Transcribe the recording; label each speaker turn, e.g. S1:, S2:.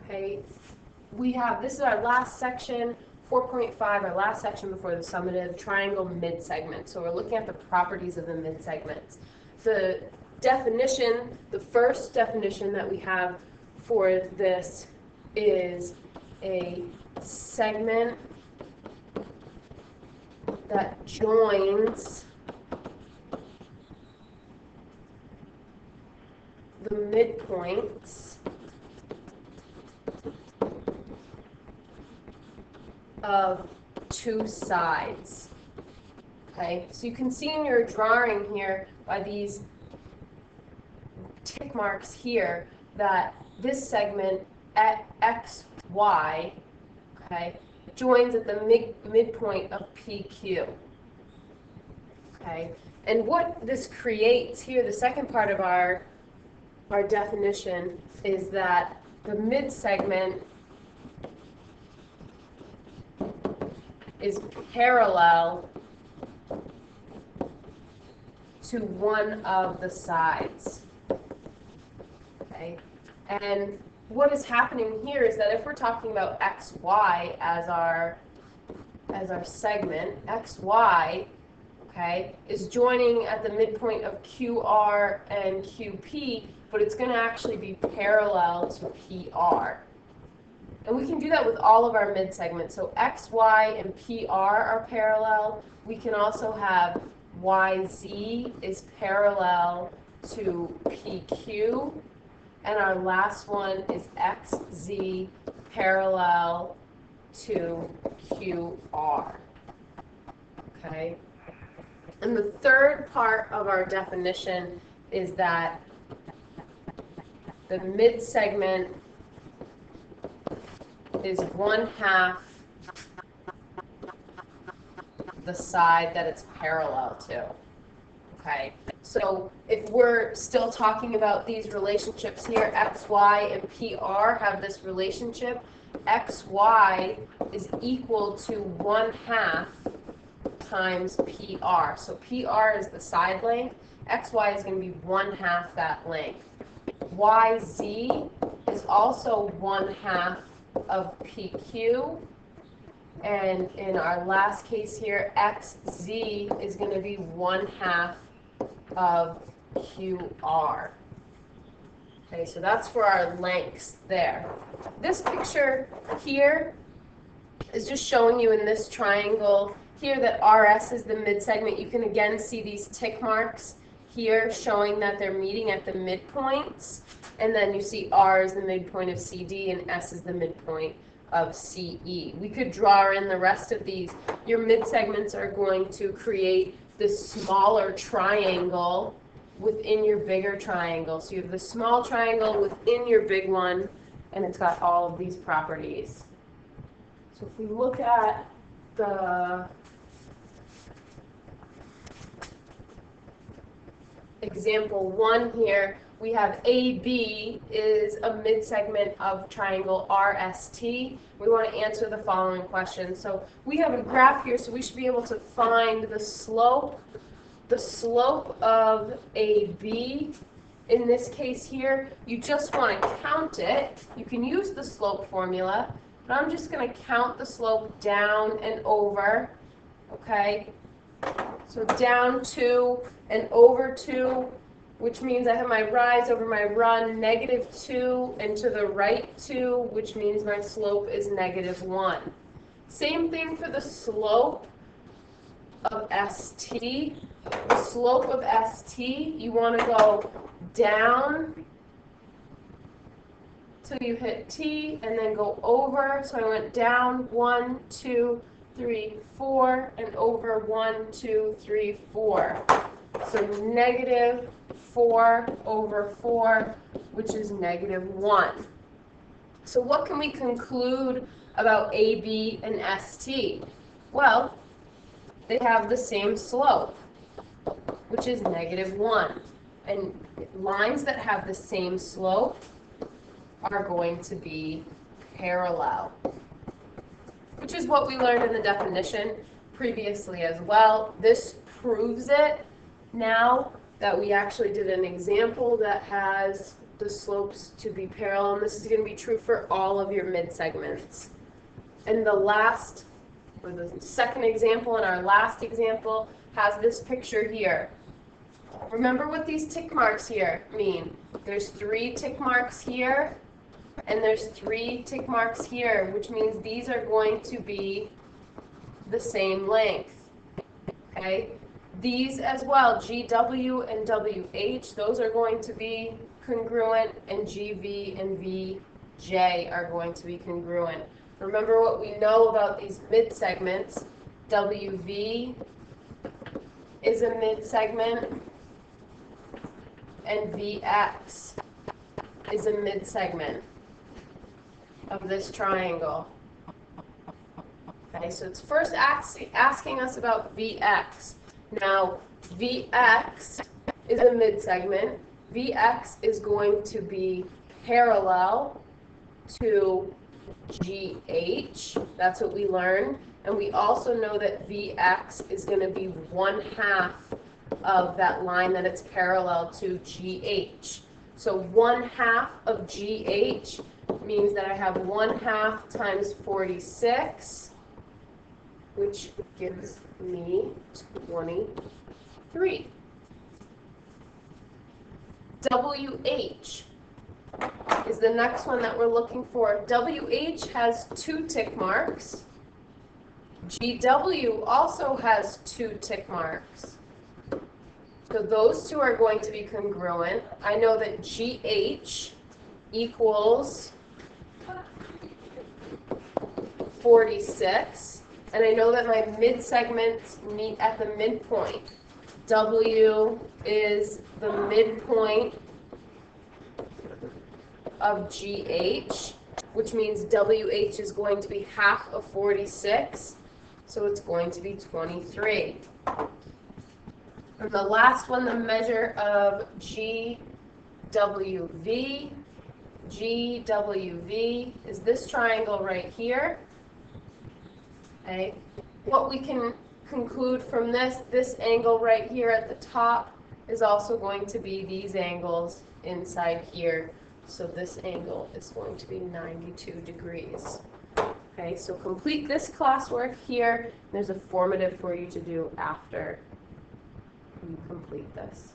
S1: Okay, this is our last section, 4.5, our last section before the summative, triangle midsegment. So we're looking at the properties of the midsegments. The definition, the first definition that we have for this is a segment that joins the midpoints of two sides. Okay, so you can see in your drawing here by these tick marks here that this segment at XY, okay, joins at the midpoint of PQ. Okay, and what this creates here, the second part of our definition, is that the midsegment is parallel to one of the sides. Okay, and what is happening here is that if we're talking about XY as our segment, XY, okay, is joining at the midpoint of QR and QP, but it's going to actually be parallel to PR. And we can do that with all of our midsegments. So XY and PR are parallel. We can also have YZ is parallel to PQ. And our last one is XZ parallel to QR. Okay? And the third part of our definition is that the midsegment is 1/2 the side that it's parallel to. Okay, so if we're still talking about these relationships here, XY and PR have this relationship. XY is equal to 1/2 times PR. So PR is the side length. XY is going to be 1/2 that length. YZ is also 1/2 of PQ, and in our last case here, XZ is going to be 1/2 of QR. Okay, so that's for our lengths there. This picture here is just showing you in this triangle here that RS is the midsegment. You can again see these tick marks here showing that they're meeting at the midpoints, and then you see R is the midpoint of CD and S is the midpoint of CE. We could draw in the rest of these. Your midsegments are going to create this smaller triangle within your bigger triangle. So you have the small triangle within your big one, and it's got all of these properties. So if we look at the example 1 here, we have AB is a midsegment of triangle RST. We want to answer the following question. So we have a graph here, so we should be able to find the slope. The slope of AB, in this case here, you just want to count it. You can use the slope formula, but I'm just going to count the slope down and over. Okay? So down 2 and over 2, which means I have my rise over my run, -2, and to the right 2, which means my slope is -1. Same thing for the slope of ST. The slope of ST, you want to go down till you hit T, and then go over. So I went down 1, 2, 3, 4, and over 1, 2, 3, 4. So -4 over 4, which is -1. So what can we conclude about AB and ST? Well, they have the same slope, which is -1. And lines that have the same slope are going to be parallel, which is what we learned in the definition previously as well. This proves it now that we actually did an example that has the slopes to be parallel, and this is going to be true for all of your midsegments. And the last, or the second example and our last example has this picture here. Remember what these tick marks here mean. There's 3 tick marks here, and there's 3 tick marks here, which means these are going to be the same length. Okay? These as well, GW and WH, those are going to be congruent, and GV and VJ are going to be congruent. Remember what we know about these midsegments. WV is a midsegment, and VX is a midsegment of this triangle. Okay, so it's first asking us about VX. Now, VX is a midsegment. VX is going to be parallel to GH. That's what we learned. And we also know that VX is going to be 1/2 of that line that it's parallel to GH. So 1/2 of GH means that I have 1/2 times 46, which gives me 23. WH is the next one that we're looking for. WH has 2 tick marks. GW also has 2 tick marks. So those 2 are going to be congruent. I know that GH equals 46. And I know that my midsegments meet at the midpoint. W is the midpoint of GH, which means WH is going to be 1/2 of 46, so it's going to be 23. And the last one, the measure of GWV. GWV is this triangle right here. Okay. What we can conclude from this angle right here at the top is also going to be these angles inside here. So this angle is going to be 92 degrees. Okay, so complete this classwork here. There's a formative for you to do after you complete this.